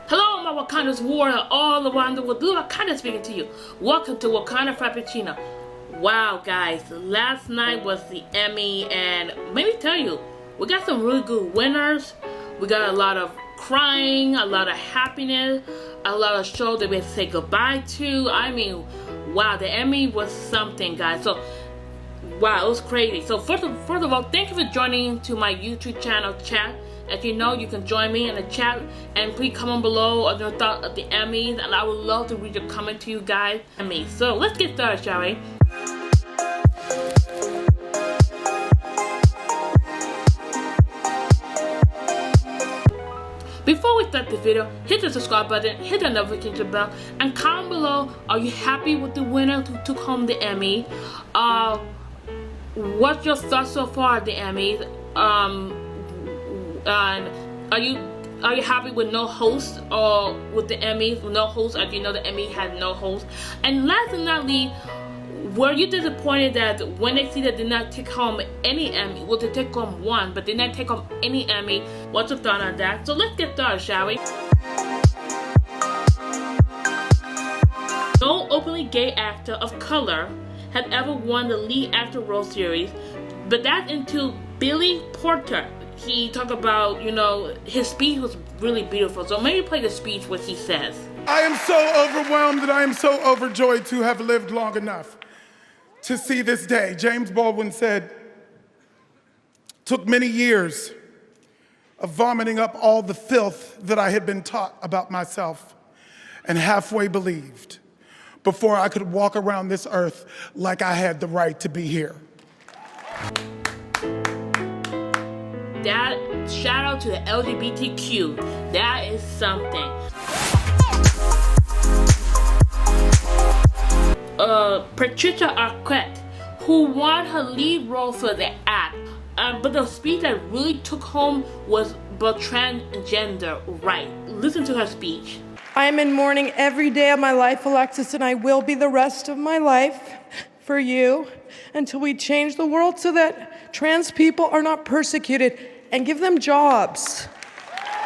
Hello, my Wakanda's warrior all around the world. Blue Wakanda speaking to you. Welcome to Wakanda Frappuccino. Wow, guys, last night was the Emmy, and let me tell you, we got some really good winners. We got a lot of crying, a lot of happiness, a lot of shows that we had to say goodbye to. I mean, wow, the Emmy was something, guys. So, wow, it was crazy. So first of all, thank you for joining to my YouTube channel chat. As you know, you can join me in the chat, and please comment below on your thoughts of the Emmys, and I would love to read your comment to you guys. So let's get started, shall we? Before we start the video, hit the subscribe button, hit the notification bell, and comment below, are you happy with the winner who took home the Emmy? What's your thoughts so far of the Emmys? And are you happy with no host, or with the Emmys with no host? As you know, the Emmy had no host. And last but not least, were you disappointed that when they see that did not take home any Emmy, well, they take home one, but did not take home any Emmy? What's your thought on that? So let's get started, shall we? No openly gay actor of color had ever won the lead actor role series, but that's into Billy Porter. He talked about, you know, his speech was really beautiful. So maybe play the speech, what he says. I am so overwhelmed and I am so overjoyed to have lived long enough to see this day. James Baldwin said, took many years of vomiting up all the filth that I had been taught about myself and halfway believed before I could walk around this earth like I had the right to be here. That shout out to the LGBTQ. That is something. Patricia Arquette, who won her lead role for the act, but the speech that really took home was about transgender right. Listen to her speech. I am in mourning every day of my life, Alexis, and I will be the rest of my life for you until we change the world so that trans people are not persecuted, and give them jobs.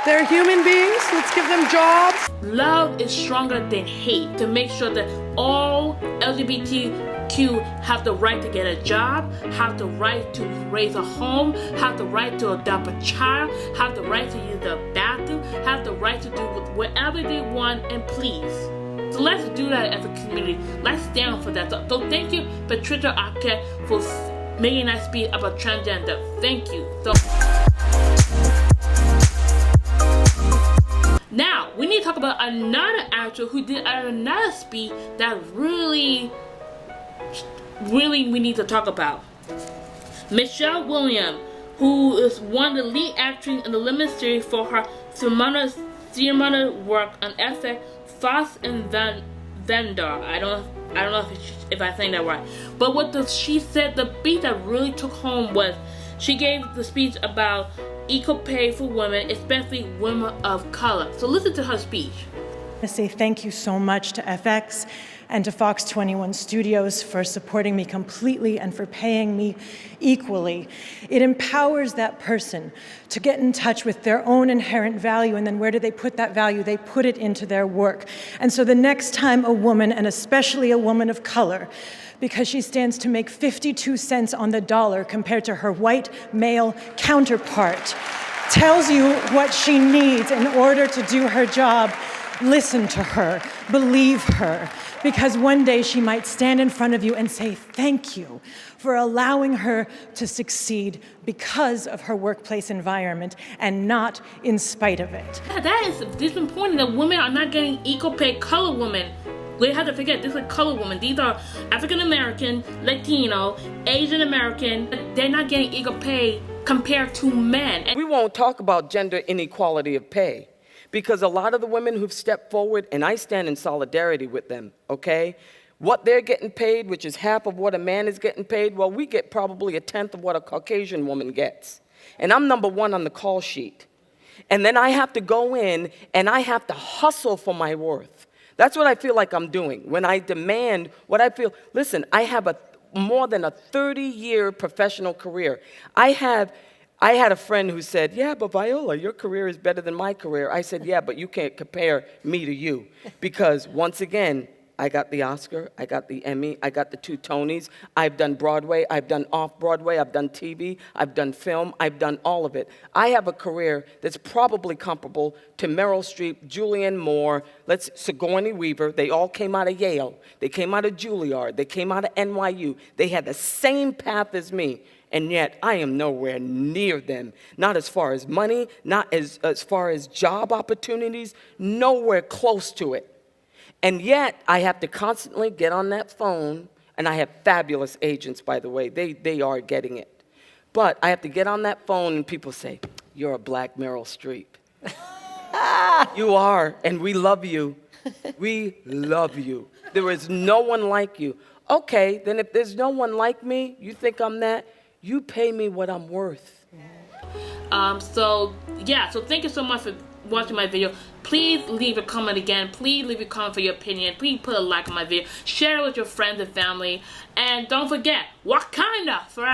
They're human beings, let's give them jobs. Love is stronger than hate, to make sure that all LGBTQ have the right to get a job, have the right to raise a home, have the right to adopt a child, have the right to use the bathroom, have the right to do whatever they want and please. So let's do that as a community. Let's stand for that. So thank you, Patricia Arquette, for making that speech about transgender. Thank you. So now we need to talk about another actor who did another speech that really we need to talk about. Michelle Williams, who is one of the lead actors in the limited series for her cinematic work on FX, Fast and Vendor. I don't know if I saying that right. But she said, the speech that really took home was, she gave the speech about equal pay for women, especially women of color. So listen to her speech. I say thank you so much to FX and to Fox 21 Studios for supporting me completely and for paying me equally. It empowers that person to get in touch with their own inherent value, and then where do they put that value? They put it into their work. And so the next time a woman, and especially a woman of color, because she stands to make 52 cents on the dollar compared to her white male counterpart, tells you what she needs in order to do her job, listen to her, believe her, because one day she might stand in front of you and say thank you for allowing her to succeed because of her workplace environment and not in spite of it. That is disappointing that women are not getting equal pay. Color women, we have to forget, this is color women. These are African American, Latino, Asian American. They're not getting equal pay compared to men. We won't talk about gender inequality of pay, because a lot of the women who've stepped forward, and I stand in solidarity with them, okay? What they're getting paid, which is half of what a man is getting paid, well, we get probably a tenth of what a Caucasian woman gets. And I'm number one on the call sheet. And then I have to go in and I have to hustle for my worth. That's what I feel like I'm doing. When I demand what I feel, listen, I have more than a 30-year professional career. I have I had a friend who said, yeah, but Viola, your career is better than my career. I said, yeah, but you can't compare me to you. Because once again, I got the Oscar, I got the Emmy, I got the 2 Tonys. I've done Broadway, I've done off-Broadway, I've done TV, I've done film, I've done all of it. I have a career that's probably comparable to Meryl Streep, Julianne Moore, Sigourney Weaver. They all came out of Yale. They came out of Juilliard. They came out of NYU. They had the same path as me. And yet, I am nowhere near them. Not as far as money, not as far as job opportunities, nowhere close to it. And yet, I have to constantly get on that phone, and I have fabulous agents, by the way. They are getting it. But I have to get on that phone, and people say, you're a black Meryl Streep. You are, and we love you. We love you. There is no one like you. Okay, then if there's no one like me, you think I'm that, you pay me what I'm worth. So thank you so much for watching my video. Please leave a comment again. Please leave a comment for your opinion. Please put a like on my video. Share it with your friends and family. And don't forget, Wakanda forever.